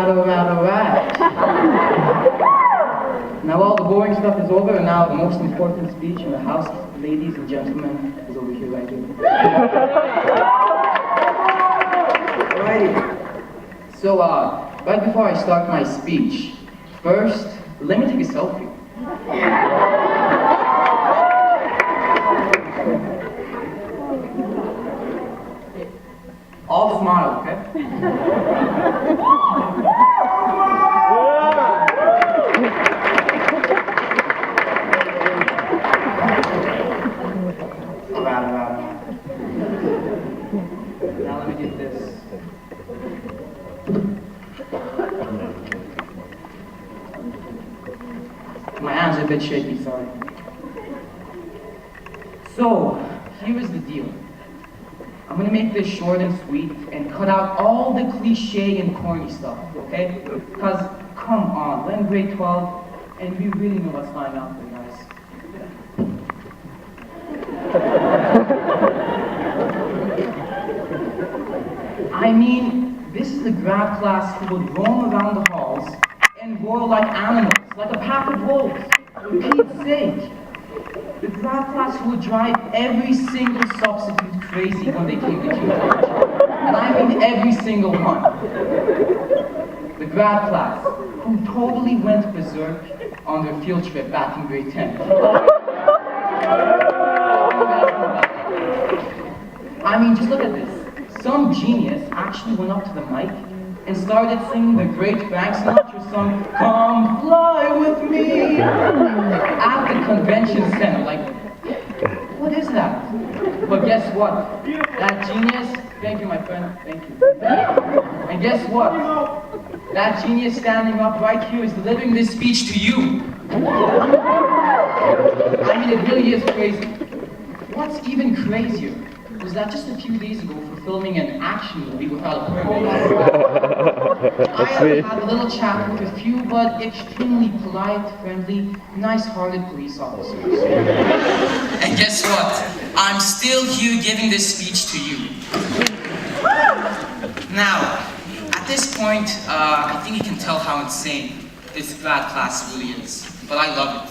Alright. Now all the boring stuff is over, and now the most important speech in the house, ladies and gentlemen, is over here right here. Alrighty. So, right before I start my speech, first, let me take a selfie. All smile, okay? Alright. Now let me get this. My hands are a bit shaky, sorry. So, here is the deal. I'm gonna make this short and sweet and cut out all the cliche and corny stuff, okay? Because, come on, we're in grade 12 and we really know what's going on for you guys. I mean, this is the grad class who would roam around the halls and roar like animals, like a pack of wolves. For Pete's sake. The grad class who would drive every single substitute crazy when they came to college. And I mean every single one. The grad class who totally went berserk on their field trip back in grade 10. I mean, just look at this. Some genius actually went up to the mic and started singing the great Frank Sinatra song, "Come Fly With Me," at the convention center. Like, what is that? But guess what? That genius, thank you my friend, thank you. And guess what? That genius standing up right here is delivering this speech to you. I mean, it really is crazy. What's even crazier was that just a few days ago for filming an action movie without a permit, I had a little chat with a few but extremely polite, friendly, nice-hearted police officers. And guess what? I'm still here giving this speech to you. Now, at this point, I think you can tell how insane this grad class really is, but I love it.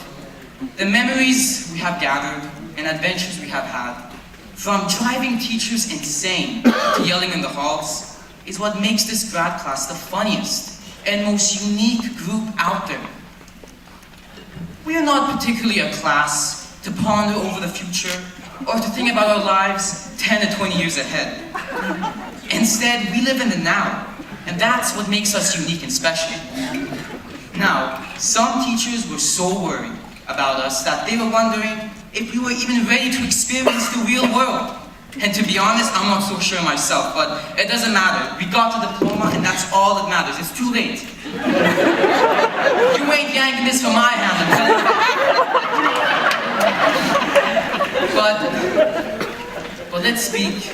The memories we have gathered and adventures we have had, from driving teachers insane to yelling in the halls, is what makes this grad class the funniest and most unique group out there. We are not particularly a class to ponder over the future or to think about our lives 10 to 20 years ahead. Instead, we live in the now, and that's what makes us unique and special. Now, some teachers were so worried about us that they were wondering if we were even ready to experience the real world. And to be honest, I'm not so sure myself, but it doesn't matter. We got the diploma and that's all that matters. It's too late. You ain't yanking this from my hand, I'm telling you. But let's speak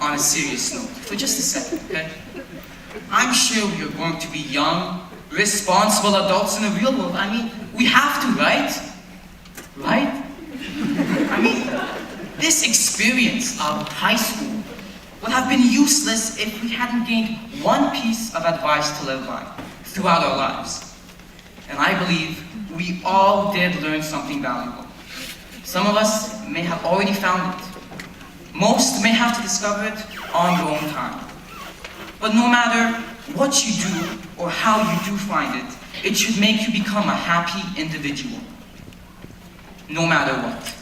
on a serious note for just a second, okay? I'm sure we are going to be young, responsible adults in the real world. I mean, we have to, right? Right? I mean, this experience of high school would have been useless if we hadn't gained one piece of advice to live by throughout our lives. And I believe we all did learn something valuable. Some of us may have already found it. Most may have to discover it on their own time. But no matter what you do or how you do find it, it should make you become a happy individual. No matter what.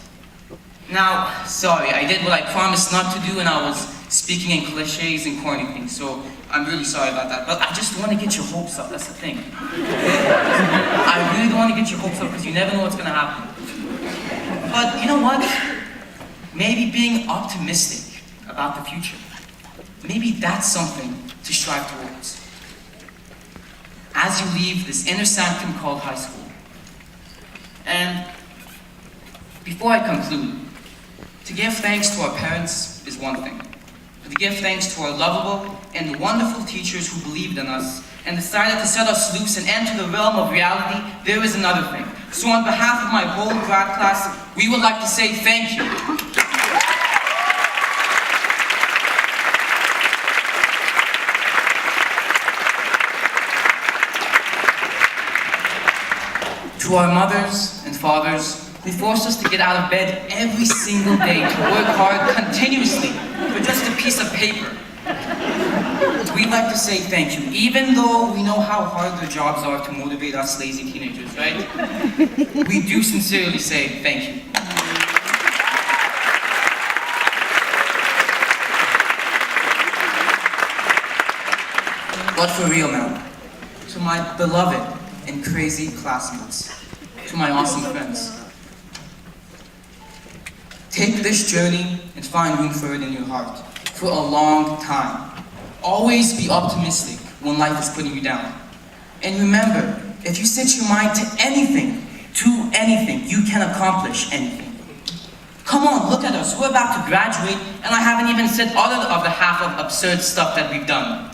Now, sorry, I did what I promised not to do and I was speaking in cliches and corny things, so I'm really sorry about that. But I just want to get your hopes up, that's the thing. I really don't want to get your hopes up because you never know what's going to happen. But you know what? Maybe being optimistic about the future, maybe that's something to strive towards. As you leave this inner sanctum called high school. And before I conclude, to give thanks to our parents is one thing. But to give thanks to our lovable and wonderful teachers who believed in us and decided to set us loose and enter the realm of reality, there is another thing. So on behalf of my whole grad class, we would like to say thank you. To our mothers and fathers who forced us to get out of bed every single day to work hard continuously for just a piece of paper, we'd like to say thank you, even though we know how hard their jobs are to motivate us lazy teenagers, right? We do sincerely say thank you. But for real now, to my beloved and crazy classmates, to my awesome friends, take this journey and find room for it in your heart for a long time. Always be optimistic when life is putting you down. And remember, if you set your mind to anything, you can accomplish anything. Come on, look at us. We're about to graduate, and I haven't even said all of the half of absurd stuff that we've done.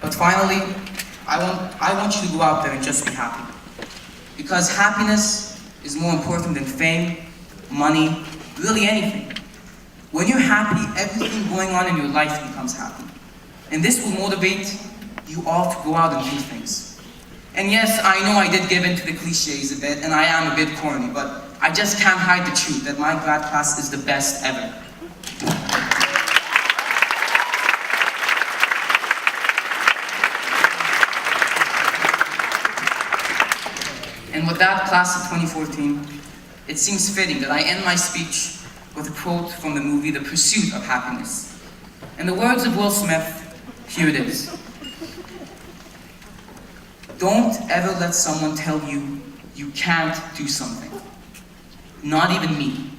But finally, I want you to go out there and just be happy. Because happiness is more important than fame, money, really anything. When you're happy, everything going on in your life becomes happy. And this will motivate you all to go out and do things. And yes, I know I did give in to the cliches a bit, and I am a bit corny, but I just can't hide the truth that my grad class is the best ever. And with that, class of 2014, it seems fitting that I end my speech with a quote from the movie The Pursuit of Happiness. In the words of Will Smith, here it is. Don't ever let someone tell you you can't do something. Not even me.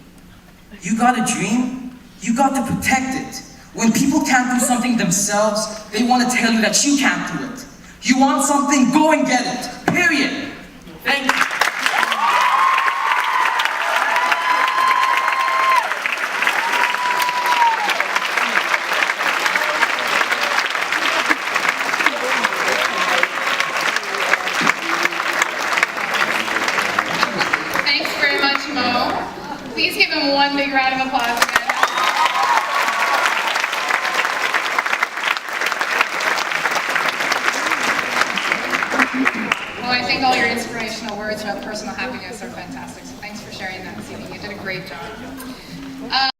You got a dream, you got to protect it. When people can't do something themselves, they want to tell you that you can't do it. You want something, go and get it. Period. Thank you. Thanks very much, Mo. Please give him one big round of applause again. Well, I think all your inspirational words about personal happiness are fantastic, so thanks for sharing that this evening. You did a great job.